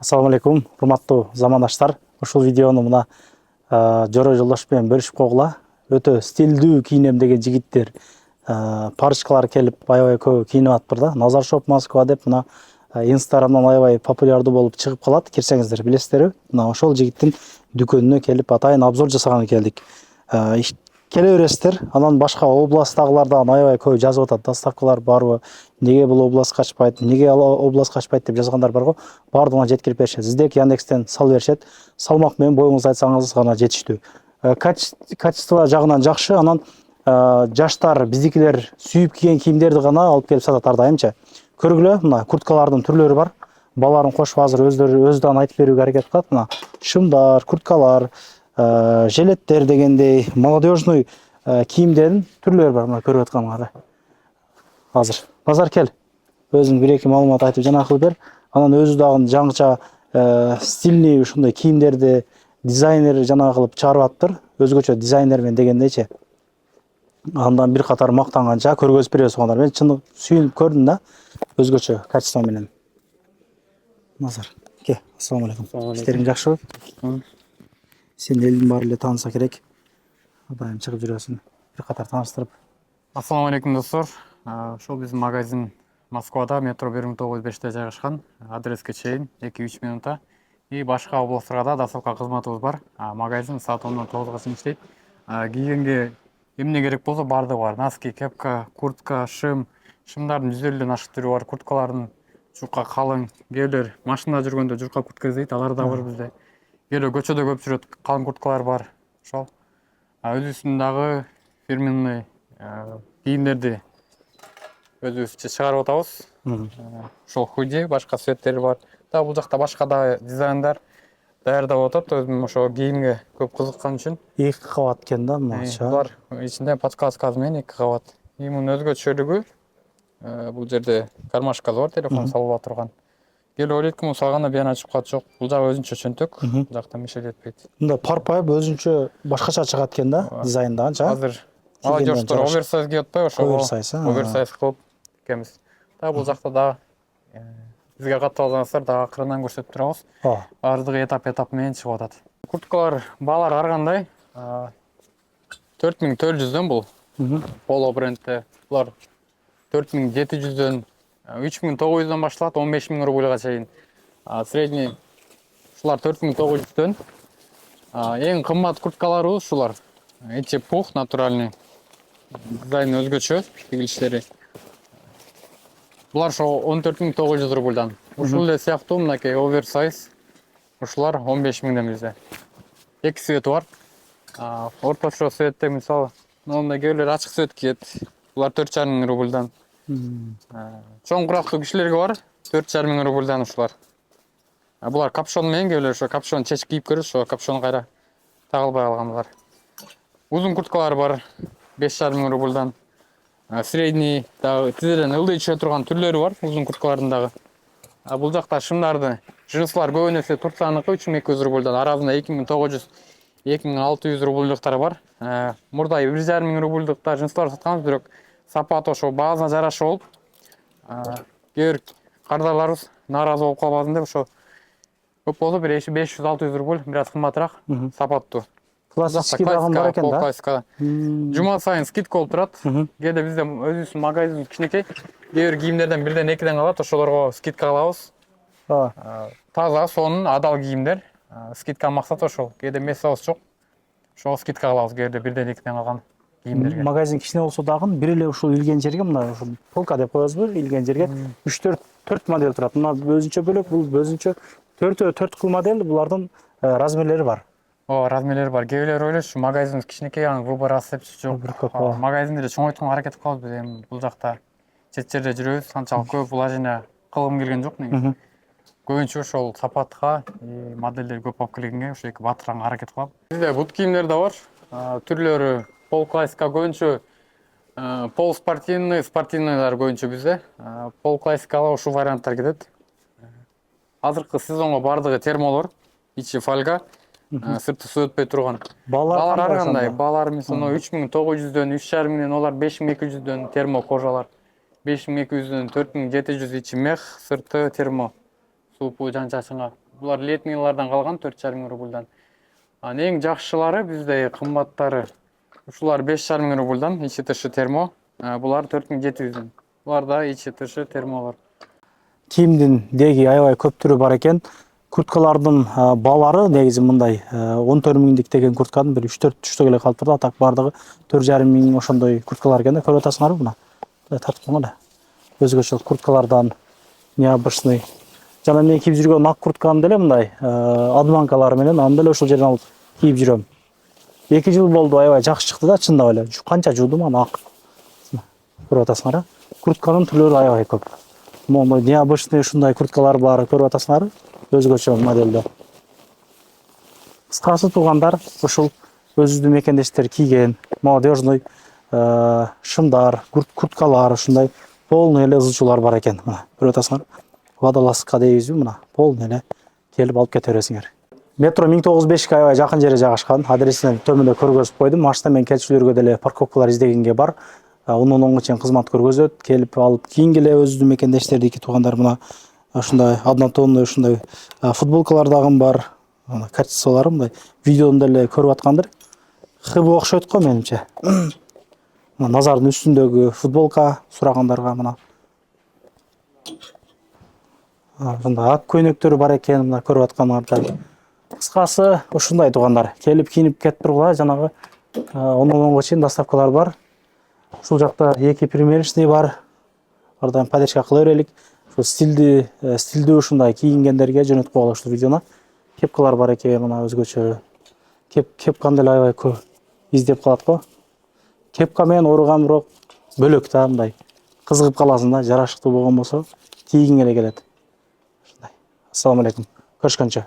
Assalamu алейкум, урматтуу замандаштар. Ушул видеону мына Жора Жолдош менен бөлүшүп койгула. Өтө стилдүү кийинем деген жигиттер, парочкалар келип аябай көп кийинип атыптыр да. Назар Шоп Москва деп мына Инстаграмдан аябай популярдуу болуп чыгып калат. Кирсеңиздер билесиздерби? Мына ошол жигиттин дүкөнүнө келип атайын обзор жасаганы келдик. Келе бересиздер. Анан башка областтагылардан аябай көп жазып атат. Доставкалар барбы? Неге бул област качпайт? Неге ал област качпайт деп жазгандар барго? Бардыгына жеткирип беришет. Издек Яндекстен сал беришет. Салмак менен боюңузду айтсаңыз гана жетиштүү. Качество жагынан жакшы. Анан жаштар, биздикилер сүйүп кийген кийимдерди гана алып келип сатат ар дайымча. Көргүлө, мына курткалардын түрлөрү бар. Балаларын кошуп азыр өздөрү айтып берүүгө аракет кылат. Мына шымдар, курткалар, жилеттер дегендей молодежный кийимдердин түрлөрү бар. Мына көрүп атканыңар. Азыр Назар кел. Өзүң бир-эки маалымат айтып жанакыл бер. Анан өзү дагы жаңыча стильный ушундай кийимдерди дизайнер жанагы кылып чыгарып атыптыр. Өзгөчө дизайнермен дегендейчи. Андан бир катар мактанганча көргөзүп беребиз оңдар. Мен чын сүйүнүп көрдүм да. Өзгөчө качество менен. Назар, ке. Ассаламу алейкум. Иштериң жакшыбы? Сен элдин баары эле тааныса керек. Адайым чыгып жүрөсүң. Бир катар тааныштырып. Ассаламу алейкум достор. Ушул биздин магазин Москвада, метро 1905-те жайгашкан. Адреске чейин 2-3 минутта. И башка областтарга да доставка кызматыбыз бар. Магазин саат 10-дон 9-га чейин иштейт. Кийгенге эмне керек болсо бардыгы бар. Носки, кепка, куртка, шымдардын 150ден ашык түрү бар. Курткалардын жука калың, кээбилер машинада жүргөндө жука куртка издейт, алар да бар бизде. Кээбилер көчөдө көп жүрөт, калың курткалар бар. Ошол өзүбүздүн дагы фирменный кийимдерди өзүбүзчө чыгарып атабыз. Ошол худи, башка цветтери бар. Да бул жакта башка да дизайндар даярдап атат. Өзүм ошо кийимге көп кызыккан үчүн. 2 кабат экен да мынча. Булар ичинде подсказкасы менен 2 кабат. Мунун өзгөчөлүгү бул жерде кармашкасы бар, телефон салып турган. Кел ойлойт ки, салганда бияна ачып калат, жок. Бул жагы өзүнчө чөнтөк. Бул жакта мешел этпейт. Мында парпайып өзүнчө башкача чыгат экен да, дизайндагынча. Азыр молодежьтор оверсайз кийип атпайбы, ошого оверсайз кылып тикебиз. Да бул жакта да бизге катып алсаңыздар да акырынан көрсөтүп турабыз. Бардыгы этап менен чыгып атат. Курткалар баалары ар кандай. 4400дөн бул. Polo брендте. Булар 4700дөн 3900дөн башталат, 15000 рубльга чейин. Средний ушулар 4900дөн. Эң кымбат курткаларыбыз ушулар. Эти пух натуральный. Дизайны өзгөчө, тигилиштери. Булар ошо 14900 рубльдан. Ушул эле сыяктуу мынакей оверсайз. Ушулар 15000ден бизде. Эки цвети бар. Орточо цветте мисалы, мындай кээбилер ачык цвет кийет. Булар 4500 рубльдан. Чоң курактуу кишилерге бар 4500 рубльдан ушулар. Булар капшон менен кээбилер ошо капшон чечип кийип көрөт, ошо капшон кайра тагылбай калгандар. Узун курткалар бар 5000 рубльдан. Средний дагы тизеден ылдый түшө турган түрлөрү бар узун курткалардын дагы. Бул жакта шымдарды, джинслар көбүн эсе Турцияныкы 3200 рубльдан, арасында 2900, 2600 рубльдуктар бар. Мурдай 1500 рубльдукта джинслар сатканбыз, бирок сапаты ошо баазына жараша болуп, кээ бир кардарларыбыз нааразы болуп калбасын деп ошо көп болсо бир 500-600 рубль, бир аз кымбатыраак сапаттуу. Классический дагы бар экен да. Классика. Жума сайын скидка болуп турат. Кээде бизде өзүбүздүн магазин кичинекей, кээ бир кийимдерден бирден экиден калат, ошолорго скидка кылабыз. Таза, сонун, адал кийимдер. Скидка максаты ошол. Кээде местобуз жок. Ошого скидка кылабыз, кээде бирден экиден калган кийимдерге. Магазин кичине болсо дагы бир эле ушул илген жерге, мына ушул полка деп коебузбу, илген жерге 3-4 модель турат. Мына өзүнчө бөлөк, бул өзүнчө 4 кыл модель, булардын размерлери бар. Размерлери бар. Кээбилер ойлойт, магазинибиз кичинекей, анын выбор аз деп жок. Магазинди эле чоңойтконго аракет кылабыз биз. Эми бул жакта чет жерде жүрөбүз, анчалык көп вложение кылгым келген жок негизи. Көбүнчө ошол сапатка, модельдер көп алып келгенге ошо эки батыранга аракет кылам. Бизде бут кийимдер да бар. Түрлөрү пол классика көбүнчө, пол спортивный, спортивныйлар көбүнчө бизде. Пол классикага ушул варианттар кетет. Азыркы сезонго бардыгы термолор, ичи фольга, сырты суу өтпөй турган. Балар ар кандай. Балар мисалы 3900дөн, 3500ден, олар 5200дөн термо кожалар. 5200дөн 4700 ичи мех, сырты термо. Супу жан чачынга Булар летнийлардан калган 4,5 рубльдан. Эң жакшылары бизде кымбаттары. Ушулар 5,5 рубльдан ичи тышы термо. Булар 4700. Буларда ичи тышы термолор. Кийимдин деги аябай көп түрү бар экен. Курткалардын балары негизи мындай 14 миңдик деген куртканын бир 3-4 түштө эле калып турду. Так бардыгы 4,5 миң ошондой курткалар экен да. Көрүп атасыңарбы мына? Тартып коңгу эле. Өзгөчө курткалардан необычный. Жана мен кийип жүргөн ак куртканы деле мындай адманкалары менен аны деле ошол жерден алып кийип жүрөм. 2 жыл болду, аябай жакшы чыкты да, чындап эле. Канча жуудум аны ак. Көрүп атасыңар? Куртканын түрлөрү аябай көп. Моңдой необычный ушундай курткалар бар, көрүп атасыңарбы? Өзгөчө моделде. Кыскасы туугандар, ушул өзүбүздүн мекендештер кийген молодежный шымдар, курткалар, ушундай полный эле ызычуулар бар экен. Мына, көрүп атасыңар? Водолазка дейбизби мына, полный эле келип алып кете бересиңер. Метро 1905ке аябай жакын жерге жайгашкан. Адресин төмөндө көргөзүп койдум. Машина менен келчүлөргө деле парковкалар издегенге бар. 10-10 чейин кызмат көргөзөт. Келип алып кийингиле өзүбүздүн мекендештердики туугандар мына ушундай однотонный ушундай футболкалар дагы бар. Мына качестволору мындай видеону деле көрүп аткандыр. Хыбы окшойт го менимче. Мына назардын үстүндөгү футболка сурагандарга мына. Мына ак көйнөктөрү бар экен, мына көрүп атканыңардай. Кыскасы ушундай туугандар. Келип кийинип кетип тургула, жанагы 10-10 чейин доставкалар бар. Ушул жакта эки примерочный бар. Ардан поддержка кыла берелик. Ушул стилдүү ушундай кийингендерге жөнөтүп койгула ушул видеону. Кепкалар бар экен, мына өзгөчө. Кепканы деле аябай көп издеп калат го. Кепка менен оруган бирок бөлөк да мындай. Кызыгып каласың да, жарашыктуу болгон болсо кийгиң эле келет. Ушундай. Ассаламу алейкум. Көрүшкөнчө.